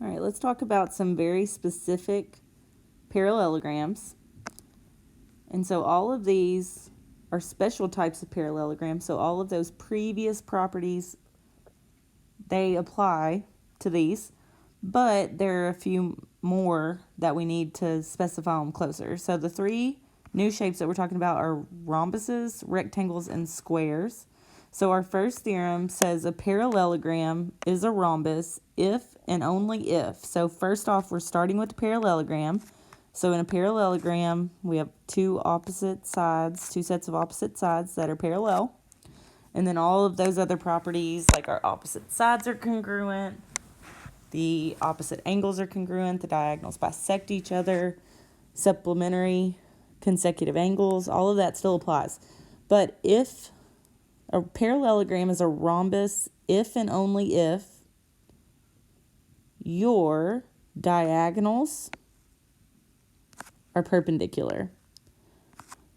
All right, let's talk about some very specific parallelograms. And so all of these are special types of parallelograms. So all of those previous properties, they apply to these, but there are a few more that we need to specify them closer. So the three new shapes that we're talking about are rhombuses, rectangles, and squares. So our first theorem says a parallelogram is a rhombus if and only if. So first off, we're starting with the parallelogram. So in a parallelogram, we have two sets of opposite sides that are parallel. And then all of those other properties, like our opposite sides are congruent, the opposite angles are congruent, the diagonals bisect each other, supplementary consecutive angles, all of that still applies. But if a parallelogram is a rhombus, if and only if your diagonals are perpendicular.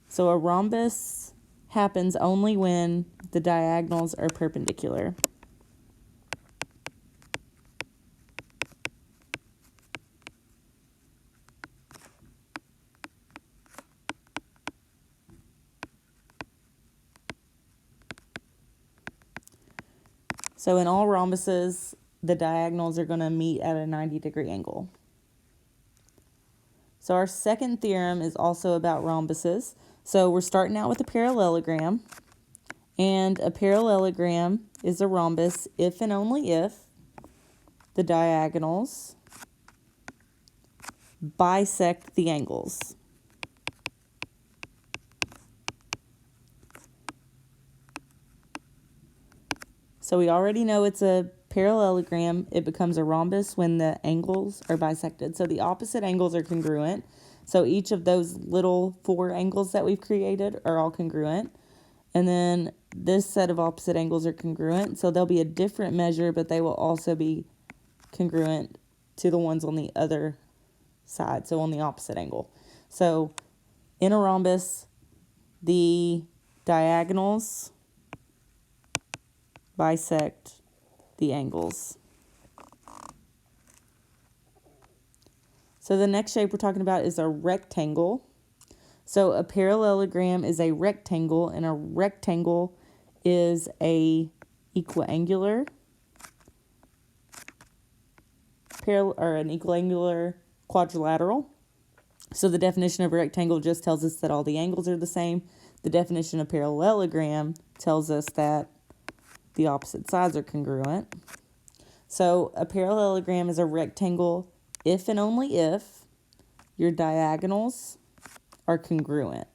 So a rhombus happens only when the diagonals are perpendicular. So in all rhombuses, the diagonals are going to meet at a 90-degree angle. So our second theorem is also about rhombuses. So we're starting out with a parallelogram. And a parallelogram is a rhombus if and only if the diagonals bisect the angles. So we already know it's a parallelogram. It becomes a rhombus when the angles are bisected. So the opposite angles are congruent. So each of those little four angles that we've created are all congruent. And then this set of opposite angles are congruent. So they'll be a different measure, but they will also be congruent to the ones on the other side, so on the opposite angle. So in a rhombus, the diagonals bisect the angles. So the next shape we're talking about is a rectangle. So a parallelogram is a rectangle, and a rectangle is a equiangular an equiangular quadrilateral. So the definition of a rectangle just tells us that all the angles are the same. The definition of parallelogram tells us that the opposite sides are congruent. So a parallelogram is a rectangle if and only if your diagonals are congruent.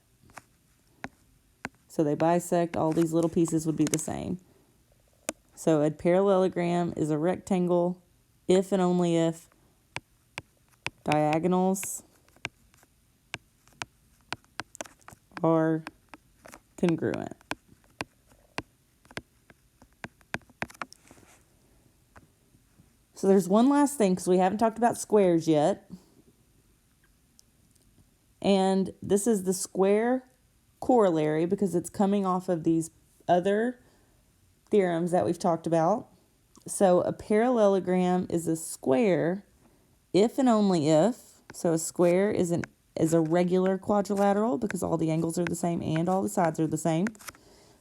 So they bisect, all these little pieces would be the same. So a parallelogram is a rectangle if and only if diagonals are congruent. So there's one last thing, because we haven't talked about squares yet. And this is the square corollary, because it's coming off of these other theorems that we've talked about. So a parallelogram is a square if and only if. So a square is a regular quadrilateral, because all the angles are the same and all the sides are the same.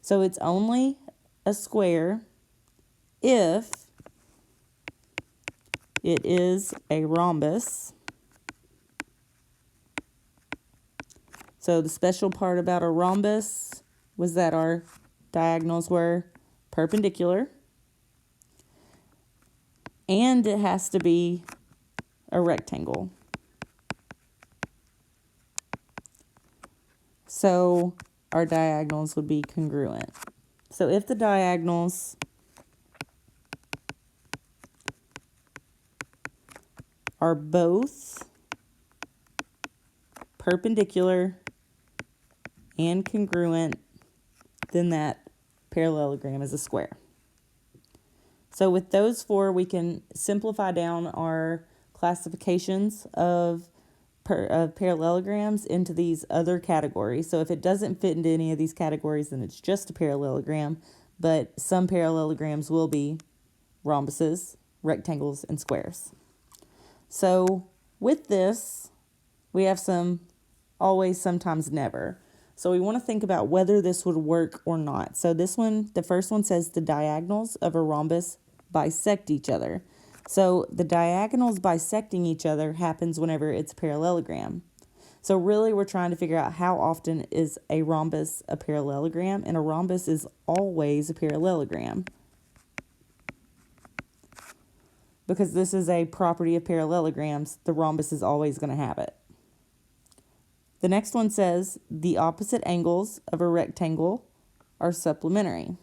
So it's only a square if it is a rhombus. So the special part about a rhombus was that our diagonals were perpendicular. And it has to be a rectangle. So our diagonals would be congruent. So if the diagonals are both perpendicular and congruent, then that parallelogram is a square. So with those four, we can simplify down our classifications of parallelograms into these other categories. So if it doesn't fit into any of these categories, then it's just a parallelogram, but some parallelograms will be rhombuses, rectangles, and squares. So with this, we have some always, sometimes, never. So we want to think about whether this would work or not. So this one, the first one says the diagonals of a rhombus bisect each other. So the diagonals bisecting each other happens whenever it's a parallelogram. So really we're trying to figure out how often is a rhombus a parallelogram, and a rhombus is always a parallelogram, because this is a property of parallelograms. The rhombus is always going to have it. The next one says the opposite angles of a rectangle are supplementary.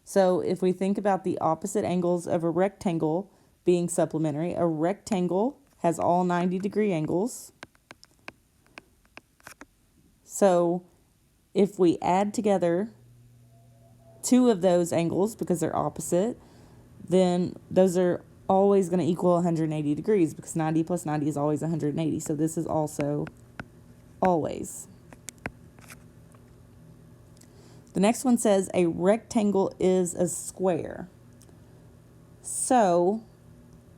So if we think about the opposite angles of a rectangle being supplementary, a rectangle has all 90-degree angles. So if we add together two of those angles because they're opposite, then those are always going to equal 180 degrees, because 90 plus 90 is always 180. So this is also always. The next one says a rectangle is a square. So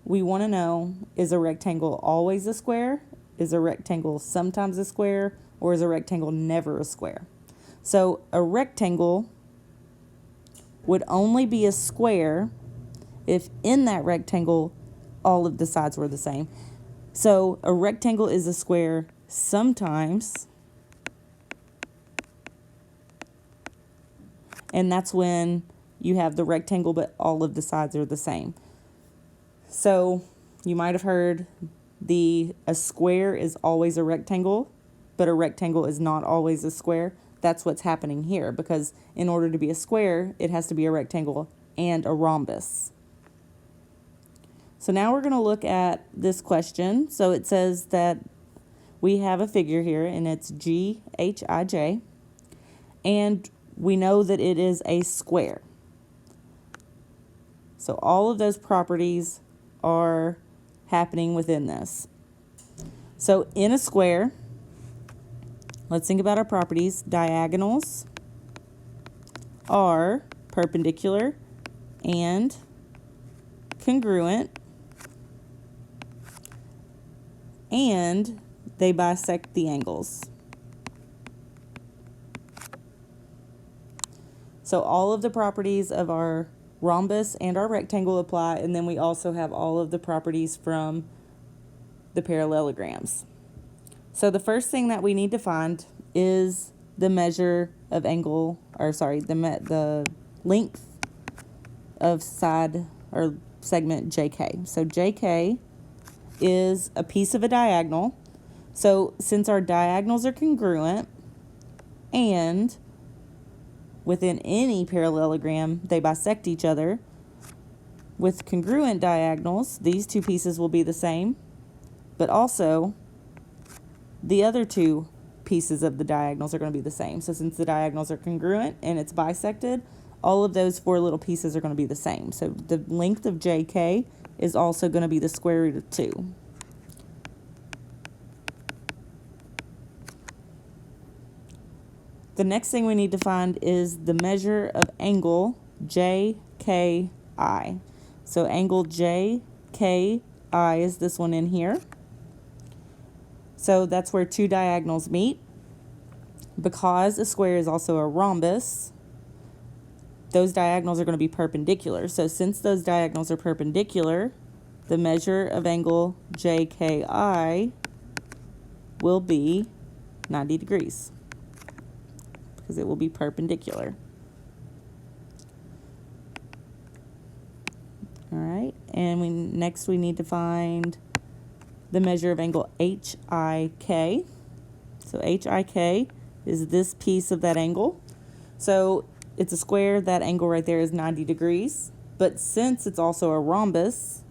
we want to know, is a rectangle always a square? Is a rectangle sometimes a square? Or is a rectangle never a square? So a rectangle would only be a square if in that rectangle all of the sides were the same. So a rectangle is a square sometimes, and that's when you have the rectangle but all of the sides are the same. So you might have heard a square is always a rectangle, but a rectangle is not always a square. That's what's happening here, because in order to be a square, it has to be a rectangle and a rhombus. So now we're going to look at this question. So it says that we have a figure here, and it's GHIJ, and we know that it is a square. So all of those properties are happening within this. So in a square, let's think about our properties. Diagonals are perpendicular and congruent, and they bisect the angles. So all of the properties of our rhombus and our rectangle apply, and then we also have all of the properties from the parallelograms. So the first thing that we need to find is the measure of angle, the length of side or segment JK. So JK is a piece of a diagonal. So since our diagonals are congruent, and within any parallelogram they bisect each other, with congruent diagonals, these two pieces will be the same, but also the other two pieces of the diagonals are going to be the same. So since the diagonals are congruent and it's bisected, all of those four little pieces are going to be the same. So the length of JK is also going to be the square root of 2. The next thing we need to find is the measure of angle JKI. So angle JKI is this one in here. So that's where two diagonals meet. Because a square is also a rhombus, those diagonals are going to be perpendicular. So since those diagonals are perpendicular, the measure of angle JKI will be 90 degrees, because it will be perpendicular. All right, and next we need to find the measure of angle HIK. So HIK is this piece of that angle. So it's a square, that angle right there is 90 degrees, but since it's also a rhombus,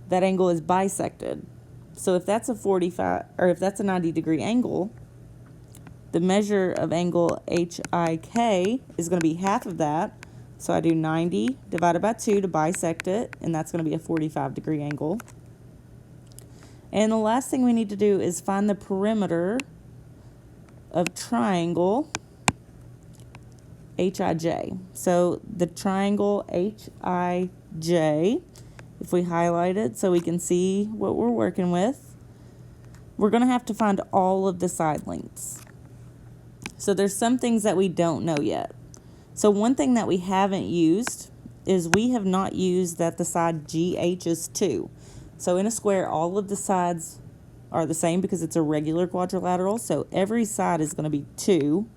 that angle is bisected. So if that's a 90-degree angle, the measure of angle HIK is going to be half of that. So I do 90 divided by 2 to bisect it, and that's going to be a 45-degree angle. And the last thing we need to do is find the perimeter of triangle HIJ. So the triangle HIJ if we highlight it so we can see what we're working with, we're going to have to find all of the side lengths. So there's some things that we don't know yet. So one thing that we haven't used is we have not used that the side GH is 2. So in a square, all of the sides are the same because it's a regular quadrilateral. So every side is going to be 2.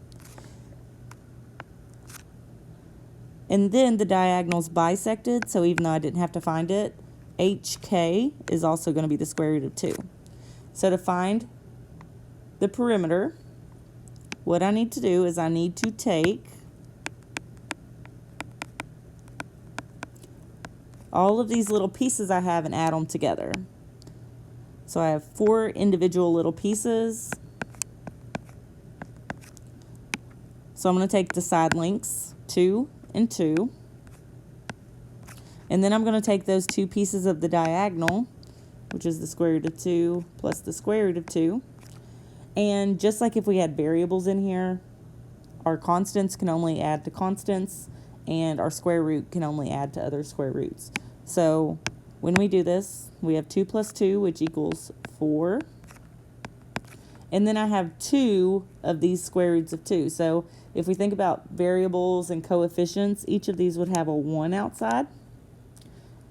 And then the diagonals bisected, so even though I didn't have to find it, HK is also going to be the square root of 2. So to find the perimeter, what I need to do is I need to take all of these little pieces I have and add them together. So I have 4 individual little pieces. So I'm going to take the side lengths, 2 and 2. And then I'm going to take those 2 pieces of the diagonal, which is the square root of 2 plus the square root of 2. And just like if we had variables in here, our constants can only add to constants, and our square root can only add to other square roots. So when we do this, we have 2 plus 2, which equals 4. And then I have 2 of these square roots of 2. So if we think about variables and coefficients, each of these would have a 1 outside.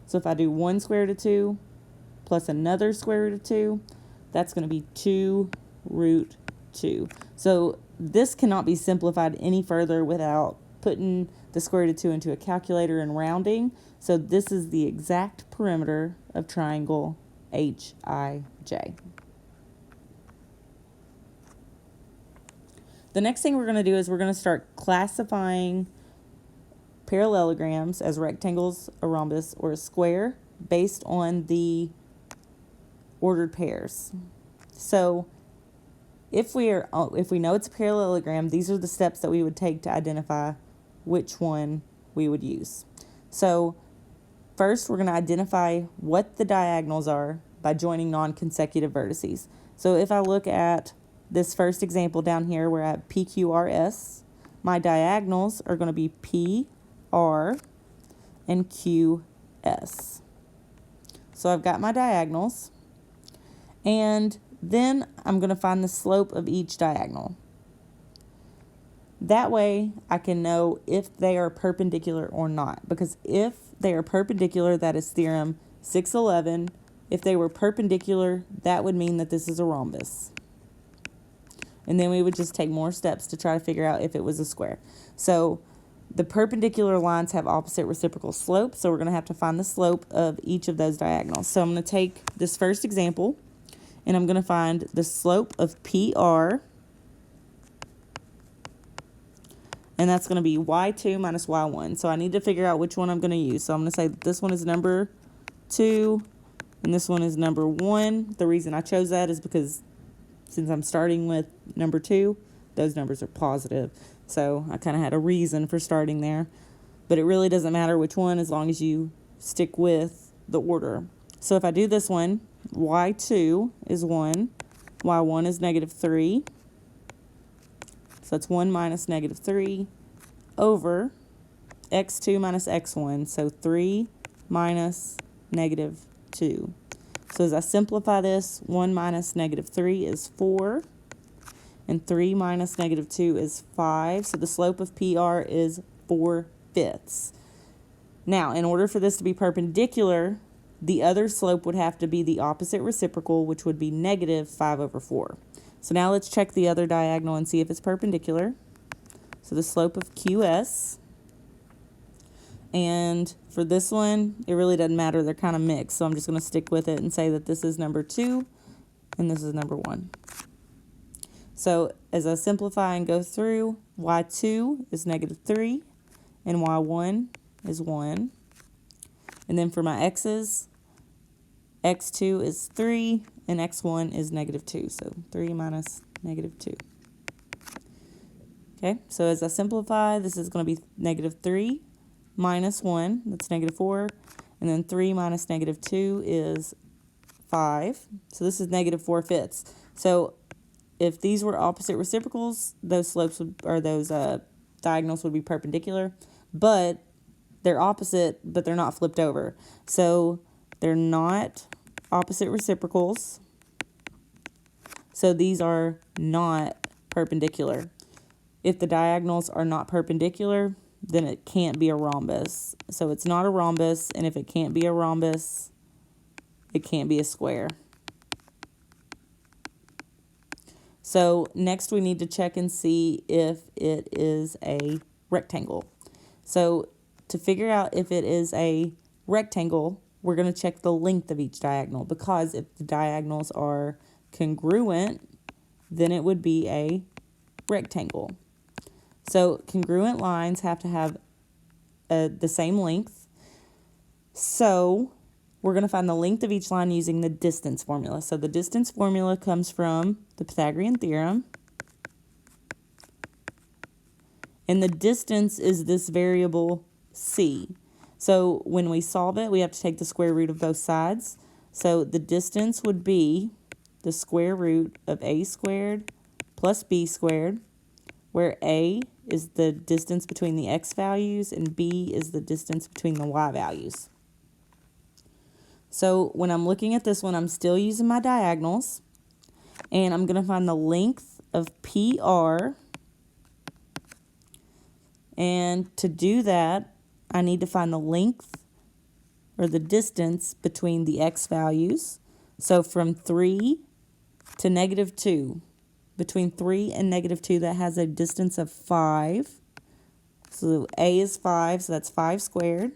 So if I do 1 square root of 2 plus another square root of 2, that's going to be 2 root 2. So this cannot be simplified any further without putting the square root of 2 into a calculator and rounding. So this is the exact perimeter of triangle HIJ. The next thing we're going to do is we're going to start classifying parallelograms as rectangles, a rhombus, or a square based on the ordered pairs. So if we know it's a parallelogram, these are the steps that we would take to identify which one we would use. So first, we're going to identify what the diagonals are by joining non-consecutive vertices. So if I look at this first example down here where I have PQRS, my diagonals are going to be PR and QS. So I've got my diagonals, and then I'm going to find the slope of each diagonal. That way I can know if they are perpendicular or not, because if they are perpendicular, that is theorem 611. If they were perpendicular, that would mean that this is a rhombus. And then we would just take more steps to try to figure out if it was a square. So the perpendicular lines have opposite reciprocal slopes, so we're going to have to find the slope of each of those diagonals. So I'm going to take this first example, and I'm going to find the slope of PR, and that's going to be y2 minus y1. So I need to figure out which one I'm going to use. So I'm going to say that this one is number 2, and this one is number 1. The reason I chose that is because since I'm starting with number 2, those numbers are positive. So I kind of had a reason for starting there. But it really doesn't matter which one as long as you stick with the order. So if I do this one, y2 is 1, y1 is negative 3. So that's 1 minus negative 3 over x2 minus x1. So 3 minus negative 2. So as I simplify this, 1 minus negative 3 is 4, and 3 minus negative 2 is 5. So the slope of PR is 4/5. Now, in order for this to be perpendicular, the other slope would have to be the opposite reciprocal, which would be negative 5/4. So now let's check the other diagonal and see if it's perpendicular. So the slope of QS. And for this one, it really doesn't matter. They're kind of mixed. So I'm just going to stick with it and say that this is number 2 and this is number 1. So as I simplify and go through, y2 is negative 3 and y1 is 1. And then for my x's, x2 is 3 and x1 is negative 2. So 3 minus negative 2. Okay, so as I simplify, this is going to be negative 3 minus 1, that's negative 4, and then 3 minus negative 2 is 5. So this is negative 4/5. So if these were opposite reciprocals, those slopes would, or those diagonals would be perpendicular, but they're opposite, but they're not flipped over. So They're not opposite reciprocals, so these are not perpendicular. If the diagonals are not perpendicular, then it can't be a rhombus. So it's not a rhombus, and if it can't be a rhombus, it can't be a square. So next we need to check and see if it is a rectangle. So to figure out if it is a rectangle, we're going to check the length of each diagonal, because if the diagonals are congruent, then it would be a rectangle. So congruent lines have to have the same length. So we're going to find the length of each line using the distance formula. So the distance formula comes from the Pythagorean theorem. And the distance is this variable c. So when we solve it, we have to take the square root of both sides. So the distance would be the square root of a squared plus b squared, where a is the distance between the x values and b is the distance between the y values. So when I'm looking at this one, I'm still using my diagonals, and I'm going to find the length of PR. And to do that, I need to find the length or the distance between the x values. So from 3 to -2, between 3 and -2, that has a distance of 5. So a is 5, so that's 5 squared.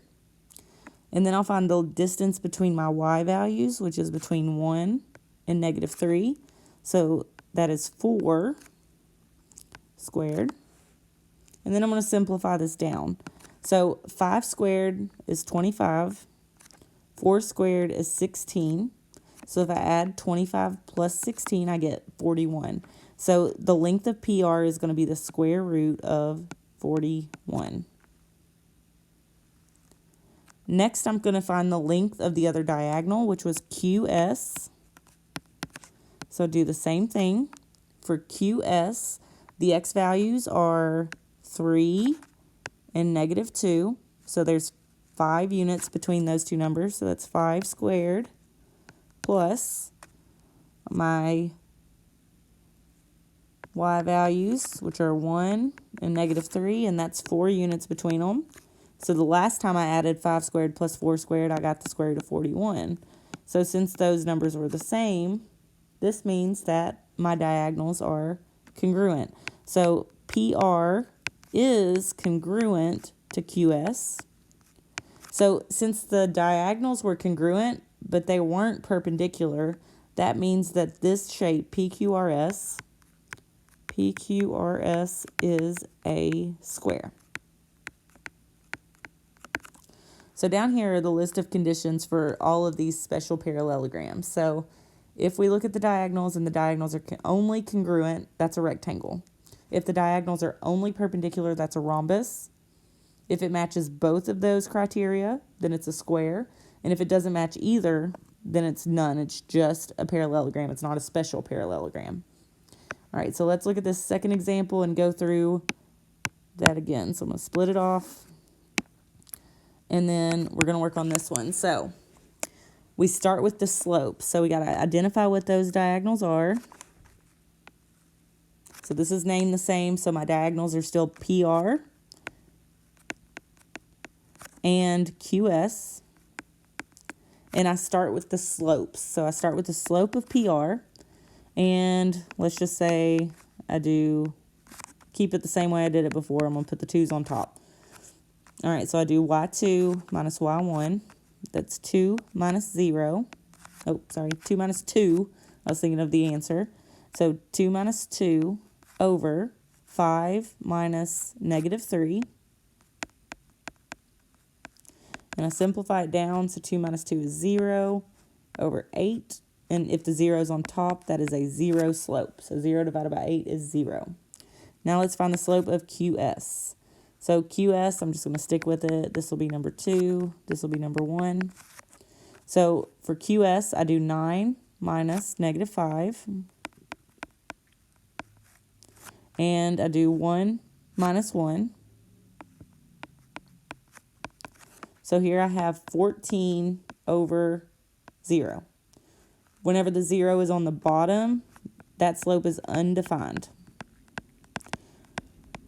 And then I'll find the distance between my y values, which is between 1 and -3. So that is 4 squared. And then I'm going to simplify this down. So 5 squared is 25. 4 squared is 16. So if I add 25 plus 16, I get 41. So the length of PR is going to be the square root of 41. Next, I'm going to find the length of the other diagonal, which was QS. So do the same thing. For QS, the x values are 3 and -2. So there's 5 units between those two numbers. So that's 5 squared plus my y values, which are 1 and -3, and that's 4 units between them. So the last time I added 5 squared plus 4 squared, I got the square root of 41. So since those numbers were the same, this means that my diagonals are congruent. So PR is congruent to QS. So since the diagonals were congruent, but they weren't perpendicular, that means that this shape, PQRS is a square. So down here are the list of conditions for all of these special parallelograms. So if we look at the diagonals and the diagonals are only congruent, that's a rectangle. If the diagonals are only perpendicular, that's a rhombus. If it matches both of those criteria, then it's a square. And if it doesn't match either, then it's none. It's just a parallelogram. It's not a special parallelogram. All right, so let's look at this second example and go through that again. So I'm going to split it off, and then we're going to work on this one. So we start with the slope. So we got to identify what those diagonals are. So this is named the same, so my diagonals are still PR and QS. And I start with the slopes. So I start with the slope of PR. And let's just say I keep it the same way I did it before. I'm going to put the 2's on top. All right, so I do y2 minus y1. That's 2 minus 0. Oh, sorry, 2 minus 2. I was thinking of the answer. So 2 minus 2 over 5 minus -3. And I simplify it down, so 2 minus 2 is 0 over 8. And if the 0 is on top, that is a 0 slope. So 0 divided by 8 is 0. Now let's find the slope of QS. So QS, I'm just going to stick with it. This will be number 2. This will be number 1. So for QS, I do 9 minus -5. And I do 1 minus 1. So here I have 14 over 0. Whenever the 0 is on the bottom, that slope is undefined.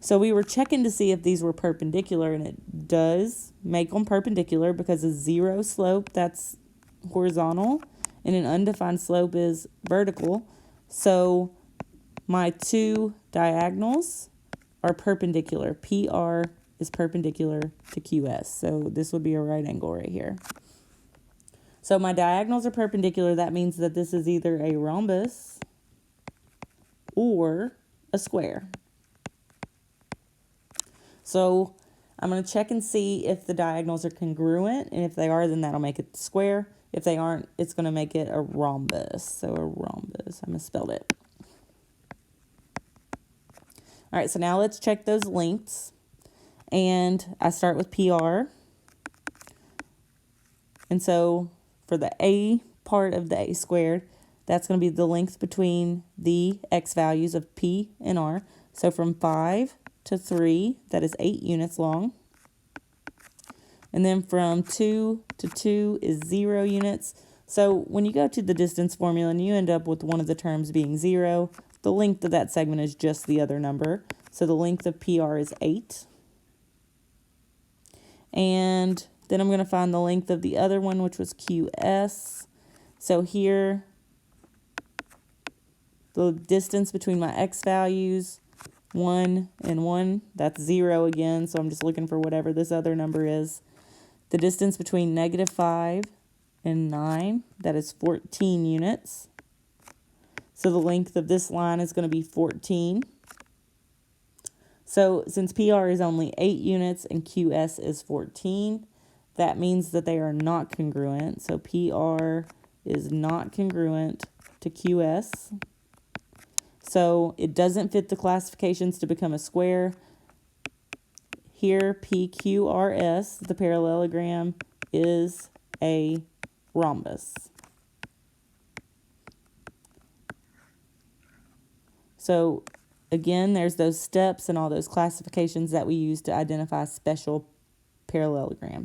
So we were checking to see if these were perpendicular, and it does make them perpendicular because a 0 slope, that's horizontal, and an undefined slope is vertical. So my two diagonals are perpendicular. PR is perpendicular to QS. So this would be a right angle right here. So my diagonals are perpendicular. That means that this is either a rhombus or a square. So I'm going to check and see if the diagonals are congruent, and if they are, then that'll make it square. If they aren't, it's going to make it a rhombus. So a rhombus, I misspelled it. All right, so now let's check those lengths. And I start with PR. And so for the A part of the A squared, that's going to be the length between the X values of P and R. So from 5 to 3, that is 8 units long. And then from 2 to 2 is 0 units. So when you go to the distance formula and you end up with one of the terms being 0, the length of that segment is just the other number. So the length of PR is 8. And then I'm going to find the length of the other one, which was QS. So here, the distance between my X values, 1 and 1, that's 0 again. So I'm just looking for whatever this other number is. The distance between -5 and 9, that is 14 units. So the length of this line is going to be 14. So since PR is only 8 units and QS is 14, that means that they are not congruent. So PR is not congruent to QS. So it doesn't fit the classifications to become a square. Here, PQRS, the parallelogram, is a rhombus. So again, there's those steps and all those classifications that we use to identify special parallelograms.